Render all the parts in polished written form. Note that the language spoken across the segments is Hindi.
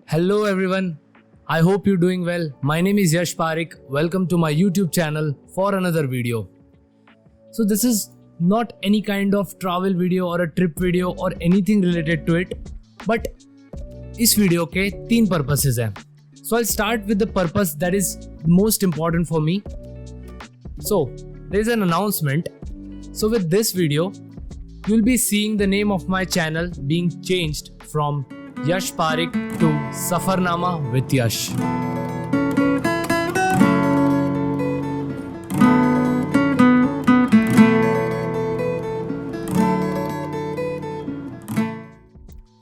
Hello everyone. I hope you're doing well. My name is Yash Parik. Welcome to my YouTube channel for another video. So this is not any kind of travel video or a trip video or anything related to it, but इस वीडियो के 3 purposes हैं. So I'll start with the purpose that is most important for me. So there is an announcement. So with this video, you'll be seeing the name of my channel being changed from Yash Parik to Safarnama with Yash.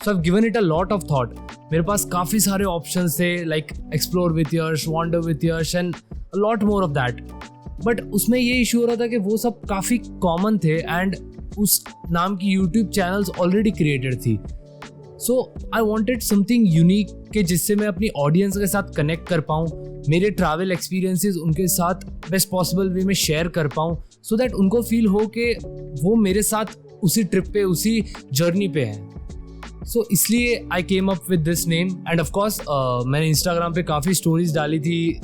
So I've given it a lot of thought. मेरे पास काफ़ी सारे options थे like explore with Yash, wander with Yash and a lot more of that. But उसमें ये issue हो रहा था कि वो सब काफ़ी common थे and उस नाम की YouTube channels already created थी. So I wanted something unique कि जिससे मैं अपनी ऑडियंस के साथ कनेक्ट कर पाऊँ, मेरे ट्रैवल एक्सपीरियंसेस उनके साथ बेस्ट पॉसिबल वे में शेयर कर पाऊँ, सो दैट उनको फील हो कि वो मेरे साथ उसी ट्रिप पे उसी जर्नी पे हैं. सो इसलिए I came up with this name and of course मैंने इंस्टाग्राम पे काफ़ी स्टोरीज डाली थी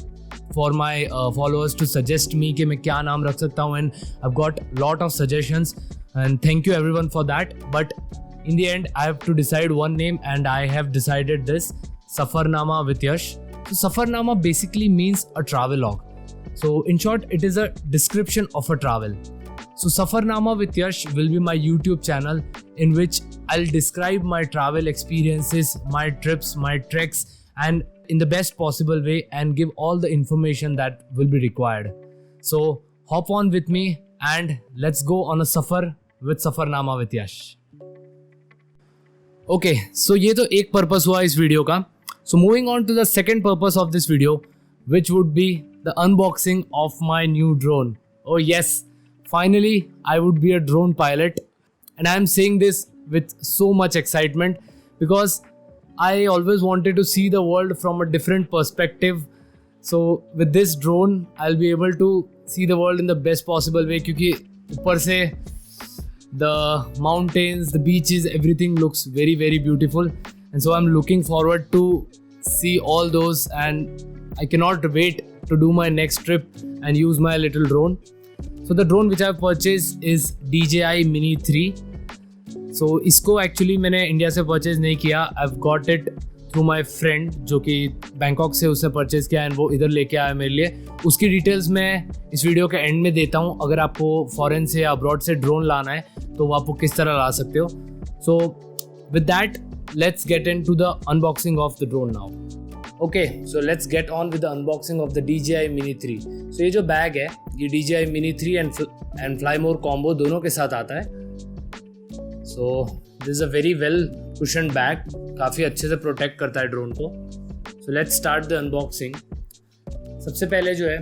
for my followers to suggest me कि मैं क्या नाम रख सकता हूँ and I got lot of suggestions and thank you everyone for that. But in the end, I have to decide one name and I have decided this, Safarnama with Yash. So Safarnama basically means a travel log. So in short, it is a description of a travel. So Safarnama with Yash will be my YouTube channel in which I'll describe my travel experiences, my trips, my treks and in the best possible way and give all the information that will be required. So hop on with me and let's go on a safar with Safarnama with Yash. Okay so ये तो एक पर्पस हुआ इस वीडियो का. So moving on to the second purpose of this video which would be the unboxing of my new drone. Oh yes, finally I would be a drone pilot and I am saying this with so much excitement because I always wanted to see the world from a different perspective. So with this drone I will be able to see the world in the best possible way क्योंकि ऊपर से the mountains, the beaches, everything looks very very beautiful and so I'm looking forward to see all those and I cannot wait to do my next trip and use my little drone. So the drone which I have purchased is DJI Mini 3. So इसको actually मैंने इंडिया से purchase नहीं किया. I've got it through my friend जो कि बैंकॉक से उसने परचेज किया एंड वो इधर लेके आया मेरे लिए. उसकी डिटेल्स मैं इस वीडियो के एंड में देता हूँ. अगर आपको फॉरेन से या अब्रॉड से ड्रोन लाना है तो आपको किस तरह ला सकते हो. So with that let's get into the unboxing of the drone now. Okay so let's get on with the unboxing of the DJI Mini 3. सो ये जो बैग है ये DJI Mini 3 and fly more combo दोनों के साथ आता है. So this is a very well cushion bag, काफ़ी अच्छे से प्रोटेक्ट करता है ड्रोन को. So let's start the unboxing. सबसे पहले जो है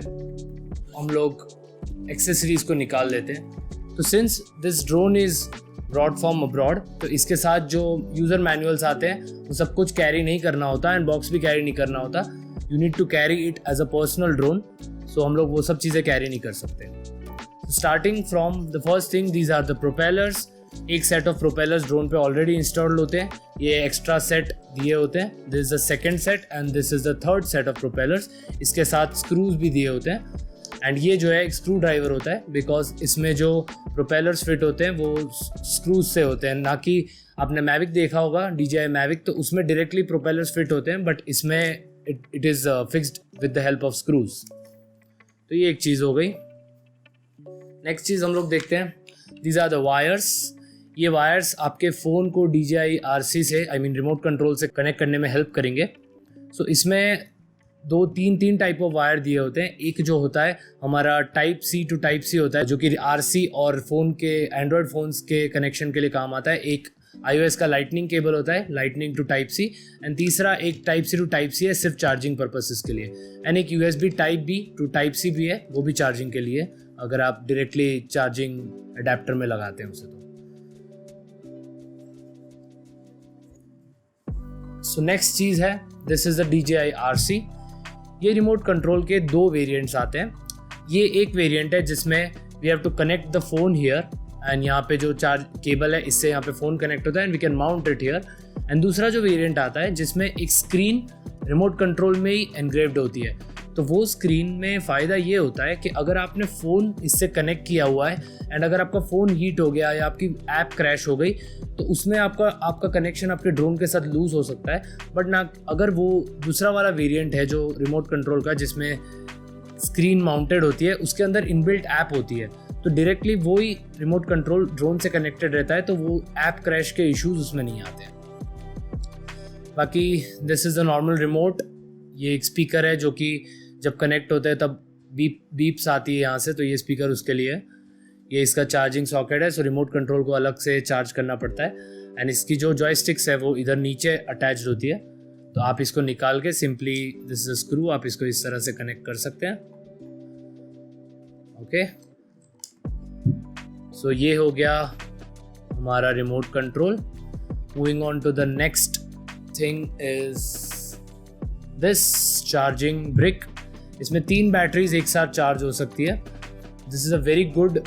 हम लोग एक्सेसरीज को निकाल लेते हैं. तो since this drone is broad from abroad तो इसके साथ जो यूज़र मैनुअल्स आते हैं वो सब कुछ कैरी नहीं करना होता एंड बॉक्स भी कैरी नहीं करना होता. You need to carry it as a personal drone. So हम लोग वो सब चीज़ें कैरी नहीं कर सकते. Starting from the first thing, these are the propellers. एक सेट ऑफ प्रोपेलर्स ड्रोन पे ऑलरेडी इंस्टॉल्ड होते हैं. ये एक्स्ट्रा सेट दिए होते हैं. This is the second set and this is the third set of propellers. इसके साथ स्क्रूज भी दिए होते हैं एंड ये जो है एक स्क्रू ड्राइवर होता है बिकॉज इसमें जो प्रोपेलर्स फिट होते हैं वो स्क्रूज से होते हैं, ना कि आपने मैविक देखा होगा DJI मैविक तो उसमें डायरेक्टली प्रोपेलर्स फिट होते हैं बट इसमें it is fixed with the help of screws. तो ये एक चीज़ हो गई. नेक्स्ट चीज़ हम लोग देखते हैं. These are the wires. ये वायर्स आपके फ़ोन को DJI RC से रिमोट कंट्रोल से कनेक्ट करने में हेल्प करेंगे. सो इसमें तीन टाइप ऑफ वायर दिए होते हैं. एक जो होता है हमारा type C to type C होता है जो कि RC और फ़ोन के एंड्रॉयड फ़ोन्स के कनेक्शन के लिए काम आता है. एक iOS का लाइटनिंग केबल होता है, lightning to type C and तीसरा एक type C to type C है सिर्फ चार्जिंग पर्पसेस के लिए एंड एक USB type B to type C भी है, वो भी चार्जिंग के लिए अगर आप डायरेक्टली चार्जिंग अडेप्टर में लगाते हैं उसे. सो नेक्स्ट चीज़ है this is the DJI RC. ये रिमोट कंट्रोल के 2 वेरिएंट्स आते हैं. ये एक वेरिएंट है जिसमें we have to connect the phone here and यहाँ पे जो चार्ज केबल है इससे यहाँ पे फ़ोन कनेक्ट होता है and we can mount it here and दूसरा जो वेरिएंट आता है जिसमें एक स्क्रीन रिमोट कंट्रोल में ही एनग्रेव्ड होती है। तो वो स्क्रीन में फ़ायदा ये होता है कि अगर आपने फ़ोन इससे कनेक्ट किया हुआ है एंड अगर आपका फ़ोन हीट हो गया या आपकी ऐप क्रैश हो गई तो उसमें आपका कनेक्शन आपके ड्रोन के साथ लूज़ हो सकता है। बट ना अगर वो दूसरा वाला वेरिएंट है जो रिमोट कंट्रोल का जिसमें स्क्रीन माउंटेड होती है, उसके अंदर इनबिल्ट ऐप होती है, तो डायरेक्टली वो ही रिमोट कंट्रोल ड्रोन से कनेक्टेड रहता है, तो वो ऐप क्रैश के इश्यूज उसमें नहीं आते हैं। बाकी this is the normal remote. ये एक स्पीकर है जो कि जब कनेक्ट होता है तब बीप्स आती है यहाँ से, तो ये स्पीकर उसके लिए है। ये इसका चार्जिंग सॉकेट है, सो रिमोट कंट्रोल को अलग से चार्ज करना पड़ता है। एंड इसकी जो जॉयस्टिक्स है वो इधर नीचे अटैच्ड होती है, तो आप इसको निकाल के सिंपली दिस इज स्क्रू, आप इसको इस तरह से कनेक्ट कर सकते हैं। ओके, सो ये हो गया हमारा remote control. Moving on to the next thing is this charging brick. इसमें 3 बैटरीज एक साथ चार्ज हो सकती है। This is a very good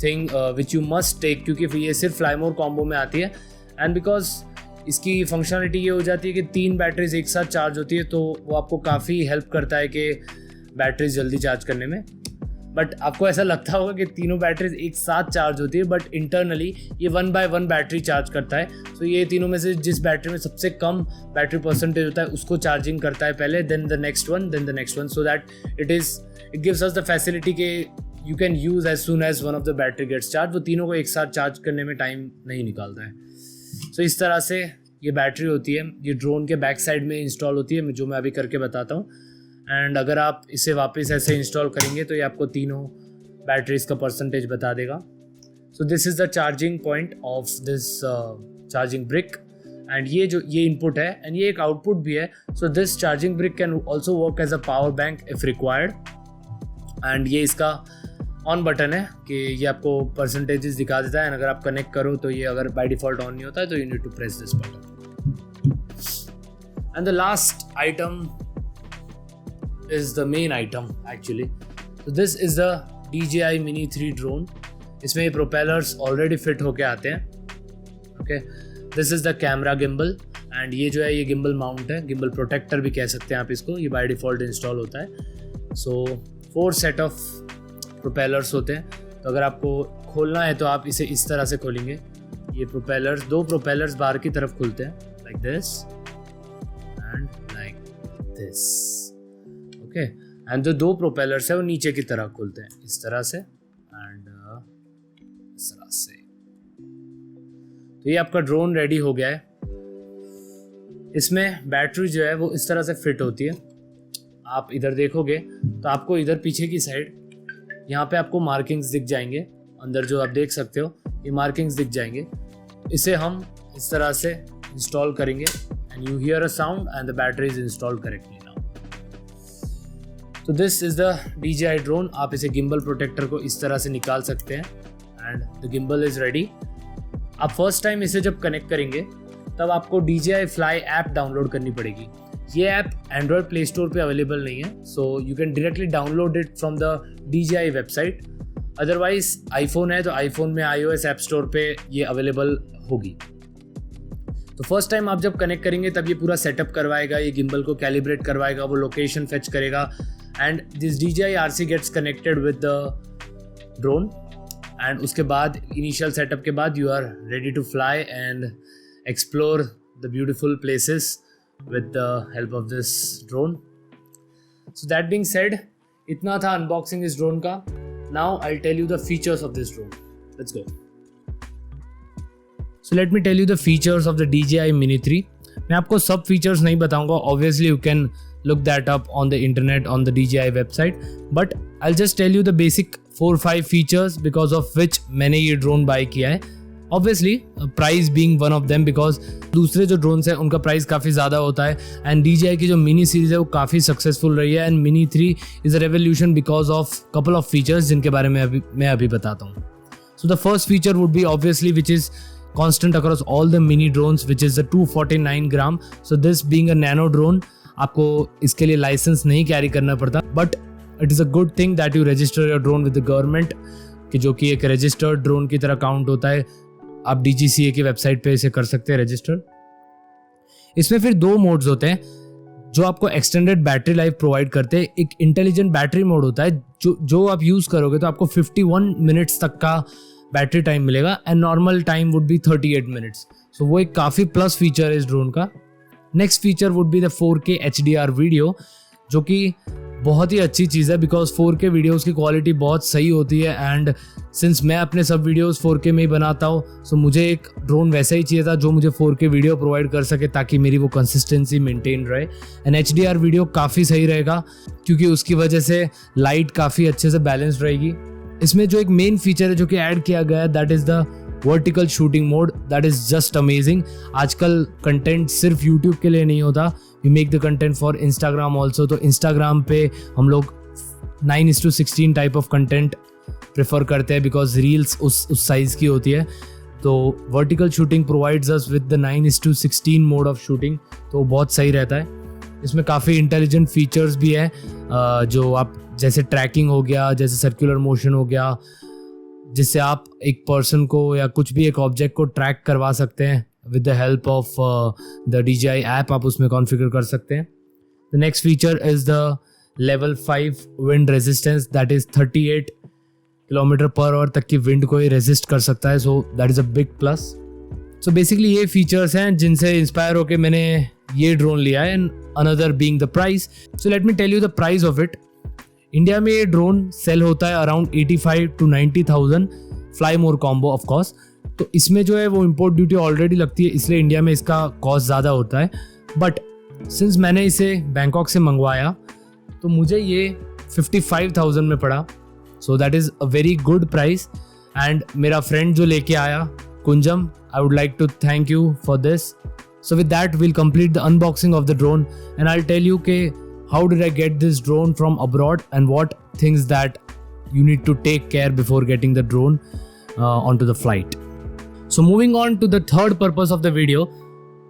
thing which you must take, क्योंकि ये सिर्फ फ्लाईमोर कॉम्बो में आती है। एंड बिकॉज इसकी फंक्शनलिटी ये हो जाती है कि 3 बैटरीज एक साथ चार्ज होती है, तो वो आपको काफ़ी हेल्प करता है कि बैटरीज जल्दी चार्ज करने में। बट आपको ऐसा लगता होगा कि तीनों बैटरीज एक साथ चार्ज होती है, बट इंटरनली ये 1 बाय 1 बैटरी चार्ज करता है। सो ये तीनों में से जिस बैटरी में सबसे कम बैटरी परसेंटेज होता है उसको चार्जिंग करता है पहले, then the next one, then the next one, so that it gives us the facility के you can use as soon as one of the battery gets charge. वो तीनों को एक साथ चार्ज करने में टाइम नहीं निकालता है। सो इस तरह से ये बैटरी होती है, ये ड्रोन के बैक साइड में इंस्टॉल होती है, जो मैं अभी करके बताता हूँ। एंड अगर आप इसे वापस ऐसे इंस्टॉल करेंगे तो ये आपको तीनों बैटरीज का परसेंटेज बता देगा। So this is the charging point of this charging brick. And ये इनपुट है एंड ये एक आउटपुट भी है। So this charging brick can also work as a power bank if required. And ये इसका ऑन बटन है कि ये आपको परसेंटेजेस दिखा देता है। एंड अगर आप कनेक्ट करो तो ये अगर बाय डिफॉल्ट ऑन नहीं होता है तो you need to press this button. And the last item is the main item actually. So this is the DJI Mini 3 drone. इसमें ये प्रोपेलर्स ऑलरेडी फिट होके आते हैं। Okay, this is the camera gimbal. And ये जो है ये गिम्बल माउंट है, गिम्बल प्रोटेक्टर भी कह सकते हैं आप इसको। ये बाय डिफ़ॉल्ट इंस्टॉल होता है। सो 4 सेट ऑफ प्रोपेलर्स होते हैं। तो अगर आपको खोलना है तो आप इसे इस तरह से खोलेंगे। ये प्रोपेलर्स 2 प्रोपेलर्स बाहर की तरफ खुलते हैं, like this and like this. Okay, and जो 2 प्रोपेलर्स है वो नीचे की तरह खुलते हैं इस तरह से एंड इस तरह से। तो ये आपका ड्रोन रेडी हो गया है। इसमें बैटरी जो है वो इस तरह से फिट होती है। आप इधर देखोगे तो आपको इधर पीछे की साइड यहाँ पे आपको मार्किंग्स दिख जाएंगे। अंदर जो आप देख सकते हो ये मार्किंग्स दिख जाएंगे। इसे हम इस तरह से इंस्टॉल करेंगे and you hear a sound and the battery is installed correctly. तो this is the DJI drone. आप इसे गिम्बल प्रोटेक्टर को इस तरह से निकाल सकते हैं and the gimbal is ready. आप फर्स्ट टाइम इसे जब कनेक्ट करेंगे तब आपको DJI Fly ऐप डाउनलोड करनी पड़ेगी। ये ऐप एंड्रॉयड प्ले स्टोर पे अवेलेबल नहीं है, so you can directly download it from the DJI website. Otherwise iPhone है तो आईफोन में iOS ऐप स्टोर पे ये अवेलेबल होगी। तो फर्स्ट टाइम आप जब कनेक्ट करेंगे तब ये पूरा सेटअप करवाएगा, ये गिम्बल को कैलिब्रेट करवाएगा, वो लोकेशन फेच करेगा and this DJI RC gets connected with the drone. And उसके बाद इनिशियल सेटअप के बाद you are ready to fly and explore the beautiful places with the help of this drone. So that being said, इतना था अनबॉक्सिंग इस ड्रोन का। Now I tell you the features of this drone. Let's go. So let me tell you the features of the DJI Mini 3। मैं आपको सब फीचर्स नहीं बताऊंगा, obviously you can look that up on the internet on the DJI website, but I'll just tell you the basic 4-5 features because of which मैंने ये ड्रोन बाय किया है। Obviously price being one of them, because दूसरे जो ड्रोन्स हैं उनका प्राइस काफ़ी ज़्यादा होता है एंड DJI की जो मिनी सीरीज़ है वो काफ़ी सक्सेसफुल रही है and Mini 3 is a revolution because of couple of features जिनके बारे में मैं अभी बताता हूँ। So the first feature would B obviously which is constant across all the mini drones, which is the 249 gram. So this being a nano drone, आपको इसके लिए लाइसेंस नहीं कैरी करना पड़ता, but it is a good thing that you register your drone with the government, कि जो कि एक रजिस्टर्ड ड्रोन की तरह काउंट होता है। आप DGCA की वेबसाइट पे इसे कर सकते हैं रजिस्टर। इसमें फिर 2 मोड्स होते हैं जो आपको एक्सटेंडेड बैटरी लाइफ प्रोवाइड करते हैं। एक इंटेलिजेंट बैटरी मोड होता है जो आप यूज़ करोगे तो आपको 51 मिनट्स तक का बैटरी टाइम मिलेगा and normal time would be 38 minutes. So वो एक काफ़ी प्लस फीचर है इस ड्रोन का। Next feature would be the 4K HDR video, जो कि बहुत ही अच्छी चीज़ है बिकॉज 4K वीडियोस की क्वालिटी बहुत सही होती है एंड सिंस मैं अपने सब वीडियोस 4K में ही बनाता हूँ, सो मुझे एक ड्रोन वैसा ही चाहिए था जो मुझे 4K वीडियो प्रोवाइड कर सके ताकि मेरी वो कंसिस्टेंसी मेंटेन रहे। एंड HDR वीडियो काफ़ी सही रहेगा क्योंकि उसकी वजह से लाइट काफ़ी अच्छे से बैलेंस्ड रहेगी। इसमें जो एक मेन फीचर है जो कि ऐड किया गया है that is the vertical shooting mode, that is just amazing. आजकल कंटेंट सिर्फ यूट्यूब के लिए नहीं होता, we make the content for Instagram also. तो इंस्टाग्राम पे हम लोग 9:16 टाइप ऑफ कंटेंट प्रेफर करते हैं बिकॉज रील्स उस साइज़ की होती है। तो vertical shooting provides us with the 9:16 mode of shooting, तो बहुत सही रहता है। इसमें काफ़ी इंटेलिजेंट फीचर्स भी है जो आप जैसे ट्रैकिंग हो गया, जैसे सर्कुलर मोशन हो गया, जिससे आप एक पर्सन को या कुछ भी एक ऑब्जेक्ट को ट्रैक करवा सकते हैं with the help of the DJI app. आप उसमें कॉन्फ़िगर कर सकते हैं। The next feature is the level 5 wind resistance, that is 38 kilometre per hour तक की विंड को ही रेजिस्ट कर सकता है। So that is a big plus. So basically ये फीचर्स हैं जिनसे इंस्पायर होकर मैंने ये ड्रोन लिया है। And another being the price. So let me tell you the price of it. India में ये ड्रोन सेल होता है around 85 to 90,000 fly more combo of course. तो इसमें जो है वो इम्पोर्ट ड्यूटी ऑलरेडी लगती है, इसलिए इंडिया में इसका कॉस्ट ज़्यादा होता है। बट सिंस मैंने इसे बैंकॉक से मंगवाया तो मुझे ये 55,000 में पड़ा। So that is a very good price. And मेरा फ्रेंड जो लेके आया Kunjam, I would like to thank you for this. So with that we'll complete the unboxing of the drone and I tell you के how did I get this drone from abroad and what things that you need to take care before getting the drone onto the flight. So moving on to the third purpose of the video,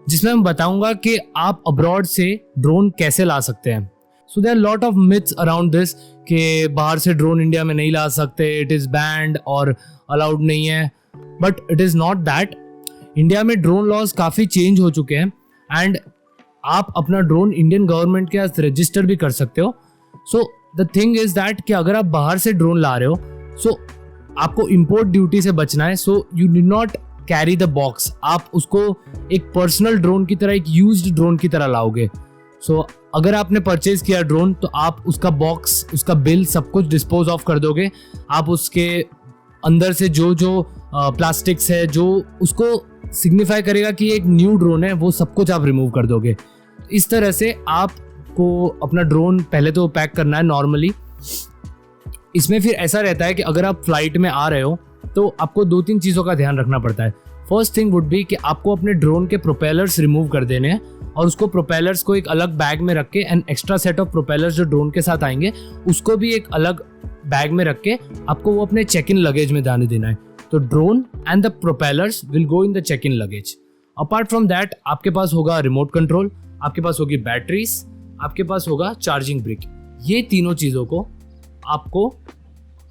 जिसमें मैं बताऊंगा कि आप अब्रॉड से ड्रोन कैसे ला सकते हैं। So there are lot of myths around this कि बाहर से ड्रोन इंडिया में नहीं ला सकते, it is banned और अलाउड नहीं है, but it is not that. India में ड्रोन लॉज काफ़ी चेंज हो चुके हैं एंड आप अपना ड्रोन इंडियन गवर्नमेंट के साथ रजिस्टर भी कर सकते हो। So the thing is that कि अगर आप बाहर से ड्रोन ला रहे हो सो आपको इम्पोर्ट ड्यूटी से बचना है। So you did not carry the box, आप उसको एक पर्सनल ड्रोन की तरह, एक यूज्ड ड्रोन की तरह लाओगे। सो अगर आपने परचेज किया ड्रोन तो आप उसका बॉक्स, उसका बिल, सब कुछ डिस्पोज ऑफ कर दोगे। आप उसके अंदर से जो जो प्लास्टिक्स है जो उसको सिग्निफाई करेगा कि एक न्यू ड्रोन है, वो सब कुछ आप रिमूव कर दोगे। इस तरह से आपको अपना ड्रोन पहले तो पैक करना है नॉर्मली। इसमें फिर ऐसा रहता है कि अगर आप फ्लाइट में आ रहे हो तो आपको 2-3 चीज़ों का ध्यान रखना पड़ता है। फर्स्ट थिंग वुड बी कि आपको अपने ड्रोन के प्रोपेलर्स रिमूव कर देने हैं और उसको प्रोपेलर्स को एक अलग बैग में रख के and extra set of propellers जो ड्रोन के साथ आएंगे उसको भी एक अलग बैग में रख के आपको वो अपने चेक इन लगेज में जाने देना है। तो drone and the propellers will go in the check in luggage. Apart from that आपके पास होगा रिमोट कंट्रोल, आपके पास होगी बैटरीज, आपके पास होगा चार्जिंग ब्रिक। ये तीनों चीज़ों को आपको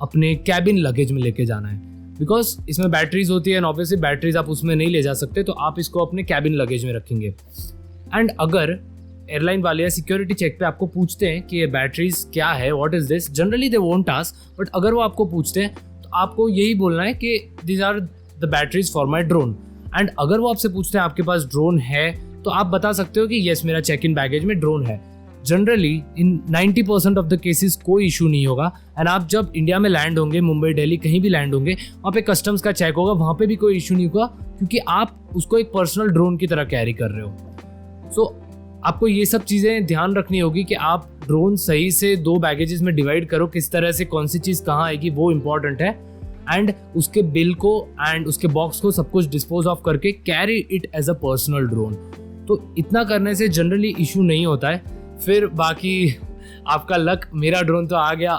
अपने कैबिन लगेज में लेके जाना है बिकॉज इसमें बैटरीज होती है एंड ऑब्वियसली बैटरीज आप उसमें नहीं ले जा सकते, तो आप इसको अपने कैबिन लगेज में रखेंगे। एंड अगर एयरलाइन वाले या सिक्योरिटी चेक पे आपको पूछते हैं कि ये बैटरीज क्या है, what is this, generally they won't ask, but अगर वो आपको पूछते हैं तो आपको यही बोलना है कि these are the batteries for my drone. And अगर वो आपसे पूछते हैं आपके पास ड्रोन है तो आप बता सकते हो कि येस मेरा चेक इन बैगेज में ड्रोन है। Generally in 90% of the cases कोई इशू नहीं होगा। एंड आप जब इंडिया में लैंड होंगे, मुंबई, दिल्ली, कहीं भी लैंड होंगे, वहाँ पे कस्टम्स का चेक होगा, वहाँ पे भी कोई इशू नहीं होगा क्योंकि आप उसको एक पर्सनल ड्रोन की तरह कैरी कर रहे हो। सो आपको ये सब चीज़ें ध्यान रखनी होगी कि आप ड्रोन सही से 2 बैगेजेस में डिवाइड करो, किस तरह से कौन सी चीज़ कहाँ आएगी वो इम्पॉर्टेंट है। एंड उसके बिल को एंड उसके बॉक्स को सब कुछ डिस्पोज ऑफ करके carry it as a personal drone. तो इतना करने से जनरली इशू नहीं होता है। फिर बाकी आपका लक, मेरा ड्रोन तो आ गया,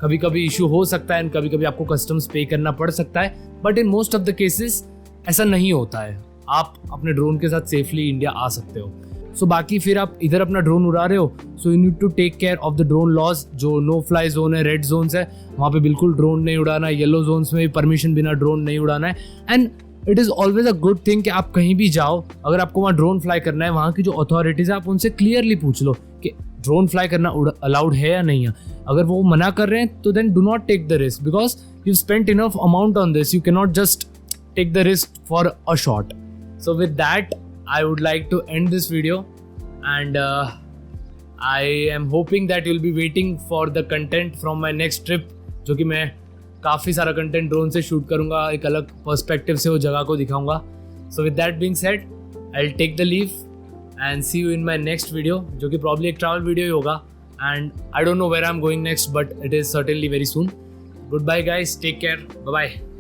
कभी कभी इशू हो सकता है एंड कभी कभी आपको कस्टम्स पे करना पड़ सकता है, but in most of the cases ऐसा नहीं होता है। आप अपने ड्रोन के साथ सेफली इंडिया आ सकते हो। सो बाकी फिर आप इधर अपना ड्रोन उड़ा रहे हो, so you need to take care of the drone laws. जो नो फ्लाई जोन है, रेड जोन्स है, वहाँ पे बिल्कुल ड्रोन नहीं उड़ाना है। येलो जोन्स में भी परमिशन बिना ड्रोन नहीं उड़ाना है। And it is always a good thing कि आप कहीं भी जाओ, अगर आपको वहाँ ड्रोन फ्लाई करना है, वहाँ की जो अथॉरिटीज़ है आप उनसे क्लियरली पूछ लो कि ड्रोन फ्लाई करना अलाउड है या नहीं है. अगर वो मना कर रहे हैं तो then do not take the risk, because you spent enough amount on this, you can not just take the risk for a shot. So with that, I would like to end this video, and I am hoping that you'll be waiting for the content from my next trip, जो कि मैं काफ़ी सारा कंटेंट ड्रोन से शूट करूँगा, एक अलग पर्सपेक्टिव से वो जगह को दिखाऊँगा. So with that being said, I'll take the leave and see you in my next video, जो कि probably एक travel video ही होगा, and I don't know where I'm going next, but it is certainly very soon. Goodbye guys, take care, bye bye.